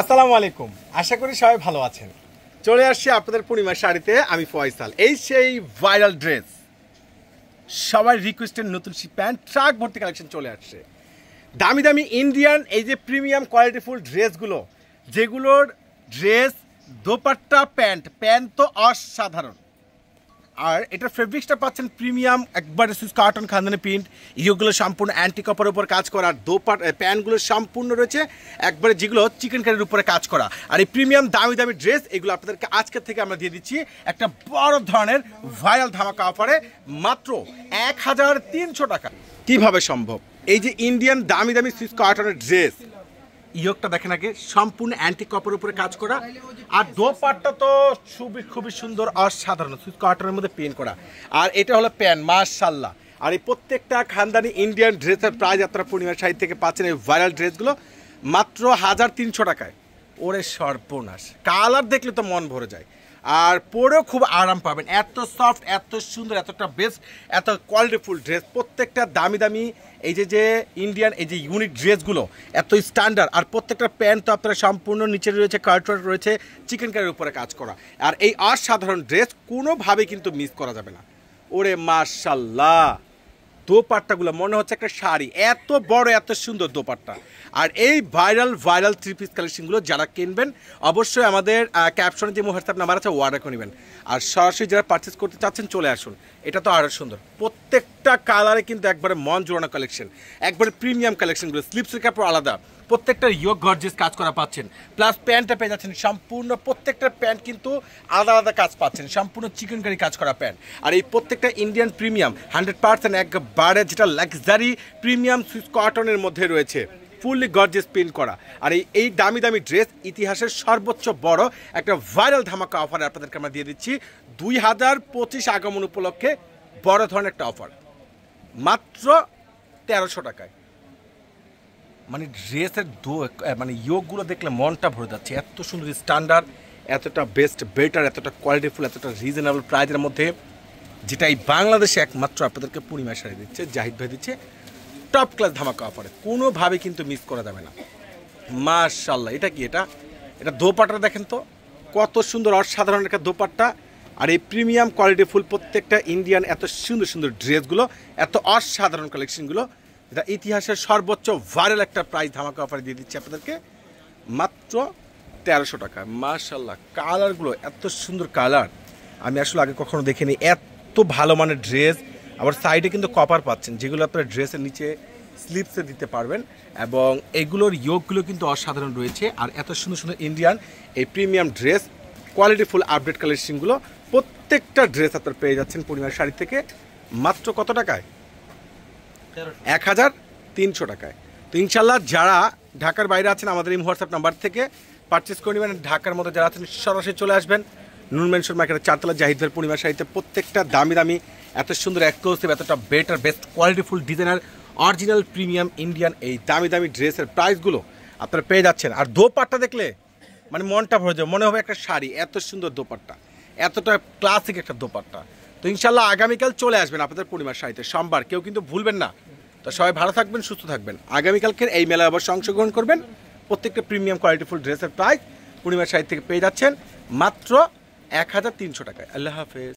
আসসালামু আলাইকুম, আশা করি সবাই ভালো আছেন। চলে আসছি আপনাদের পূর্ণিমা শাড়িতে, আমি ফয়সাল। এই সেই ভাইরাল ড্রেস, সবাই রিকোয়েস্টের নতুন প্যান্ট ট্রাক ভর্তি কালেকশন চলে আসছে। দামি দামি ইন্ডিয়ান এই যে প্রিমিয়াম কোয়ালিটিফুল ড্রেসগুলো, যেগুলোর ড্রেস দোপাট্টা প্যান্ট তো অসাধারণ। আর এটার ফেব্রিক্সটা পাচ্ছেন প্রিমিয়াম, একবারে কার্টন খানদানি প্রিন্ট, ইয়োগুলো সম্পূর্ণ অ্যান্টি কপারের উপর কাজ করা। আর প্যান্টগুলো সম্পূর্ণ রয়েছে একবারে যেগুলো চিকেন কারির উপরে কাজ করা। আর এই প্রিমিয়াম দামি দামি ড্রেস এগুলো আপনাদেরকে আজকের থেকে আমরা দিয়ে দিচ্ছি একটা বড় ধরনের ভাইরাল ধামাকা অফারে, মাত্র 1300 টাকা। কিভাবে সম্ভব? এই যে ইন্ডিয়ান দামি দামি সুইস কার্টনের ড্রেস, ইয়োগটা দেখেন আগে, সম্পূর্ণ অ্যান্টি কপারের উপরে কাজ করা। আর দোপাট্টা তো খুবই সুন্দর, অসাধারণ সুইস কার্টনের মধ্যে পেন্ট করা। আর এটা হলো প্যান্ট, মাশাআল্লাহ। আর এই প্রত্যেকটা খানদানি ইন্ডিয়ান ড্রেসের প্রাইস আপনারা পূর্ণিমা শাড়ি থেকে পাচ্ছেন এই ভাইরাল ড্রেসগুলো মাত্র 1300 টাকায়। ওরে সর্বনাশ, কালার দেখলে তো মন ভরে যায়। আর পরেও খুব আরাম পাবেন, এত সফট, এত সুন্দর, এতটা বেস্ট, এত কোয়ালিটিফুল ড্রেস। প্রত্যেকটা দামি দামি এই যে ইন্ডিয়ান এই যে ইউনিক ড্রেসগুলো এত স্ট্যান্ডার্ড। আর প্রত্যেকটা প্যান্ট তো আপনারা সম্পূর্ণ নিচে রয়েছে কার্টওয়ার্ক রয়েছে, চিকেন কারির উপরে কাজ করা। আর এই অসাধারণ ড্রেস কোনোভাবে কিন্তু মিস করা যাবে না। ওরে মাশাআল্লাহ, দোপাট্টাগুলো মনে হচ্ছে একটা শাড়ি, এত বড় এত সুন্দর দোপাট্টা। আর এই ভাইরাল থ্রি পিস কালেকশনগুলো যারা কিনবেন অবশ্যই আমাদের ক্যাপশনে যে হোয়াটসঅ্যাপ নাম্বার আছে অর্ডার করে নেবেন। আর সরাসরি যারা পারচেস করতে চাচ্ছেন চলে আসুন, এটা তো আরও সুন্দর। প্রত্যেকটা কালারে কিন্তু একবারে মন জোড়ানো কালেকশন, একবারে প্রিমিয়াম কালেকশনগুলো। স্লিপসের কাপড় আলাদা, প্রত্যেকটা ইয়োগ গর্জিয়াস কাজ করা পাচ্ছেন, প্লাস প্যান্টটা পেয়ে যাচ্ছেন সম্পূর্ণ। প্রত্যেকটা প্যান্ট কিন্তু আলাদা আলাদা কাজ পাচ্ছেন, সম্পূর্ণ চিকেন কারি কাজ করা প্যান্ট। আর এই প্রত্যেকটা ইন্ডিয়ান প্রিমিয়াম 100% একবারে যেটা লাক্সারি প্রিমিয়াম সুইস কটনের মধ্যে রয়েছে, ফুললি গর্জিয়াস প্রিন্ট করা। আর এই দামি দামি ড্রেস ইতিহাসের সর্বোচ্চ বড় একটা ভাইরাল ধামাকা অফারে আপনাদেরকে আমরা দিয়ে দিচ্ছি 2025 আগমন উপলক্ষে বড় ধরনের একটা অফার, মাত্র 1300 টাকায়। মানে ড্রেসের মানে ইয়োগগুলো দেখলে মনটা ভরে যাচ্ছে, এত সুন্দর স্ট্যান্ডার্ড, এতটা বেস্ট বেটার, এতটা কোয়ালিটিফুল, এতটা রিজনেবল প্রাইজের মধ্যে, যেটা এই বাংলাদেশে একমাত্র আপনাদেরকে পূর্ণিমা শাড়ি দিচ্ছে, জাহিদ ভাই দিচ্ছে টপ ক্লাস ধামাকা অফারে। কোনোভাবে কিন্তু মিস করা যাবে না। মাশাআল্লাহ, এটা কি, এটা দোপাট্টা দেখেন তো কত সুন্দর, অসাধারণ একটা দোপাট্টা। আর এই প্রিমিয়াম কোয়ালিটিফুল প্রত্যেকটা ইন্ডিয়ান এত সুন্দর সুন্দর ড্রেসগুলো, এত অসাধারণ কালেকশনগুলো, এটা ইতিহাসের সর্বোচ্চ ভাইরাল একটা প্রাইস ধামাকা অফারে দিয়ে দিচ্ছি আপনাদেরকে মাত্র 1300 টাকা। মাশাআল্লাহ, কালারগুলো এত সুন্দর কালার, আমি আসলে আগে কখনো দেখিনি। এত ভালো মানের ড্রেস, আবার সাইডে কিন্তু কপার পাচ্ছেন, যেগুলো আপনার ড্রেসের নিচে স্লিপসে দিতে পারবেন। এবং এগুলোর ইয়োগগুলো কিন্তু অসাধারণ রয়েছে। আর এত সুন্দর সুন্দর ইন্ডিয়ান এই প্রিমিয়াম ড্রেস কোয়ালিটিফুল আপডেট কালেকশনগুলো প্রত্যেকটা ড্রেস আপনার পেয়ে যাচ্ছেন পূর্ণিমা শাড়ি থেকে মাত্র কত টাকায়? 1300 টাকায়। তো ইনশাল্লাহ যারা ঢাকার বাইরে আছেন আমাদের এই হোয়াটসঅ্যাপ নাম্বার থেকে পারচেস করে নেবেন। ঢাকার মধ্যে যারা আছেন সরাসরি চলে আসবেন নুন মেনশন মার্কেটের 4 তলা জাহিদ ভাইয়ের পূর্ণিমা শাড়িতে। প্রত্যেকটা দামি দামি এত সুন্দর এক্সক্লুসিভ, এতটা বেটার বেস্ট কোয়ালিটিফুল ডিজাইনার অরিজিনাল প্রিমিয়াম ইন্ডিয়ান এই দামি দামি ড্রেসের প্রাইসগুলো আপনারা পেয়ে যাচ্ছেন। আর দোপাট্টা দেখলে মানে মনটা ভরে যাবে, মনে হবে একটা শাড়ি, এত সুন্দর দোপাট্টা, এতটা ক্লাসিক একটা দোপাট্টা। তো ইনশাল্লাহ আগামীকাল চলে আসবেন আপনাদের পূর্ণিমা শাড়িতে, সোমবার, কেউ কিন্তু ভুলবেন না। তো সবাই ভালো থাকবেন, সুস্থ থাকবেন। আগামীকালকের এই মেলায় অবশ্যই অংশগ্রহণ করবেন। প্রত্যেকটা প্রিমিয়াম কোয়ালিটিফুল ড্রেসের প্রাইস পূর্ণিমা শাড়ি থেকে পেয়ে যাচ্ছেন মাত্র 1300 টাকায়। আল্লাহ হাফেজ।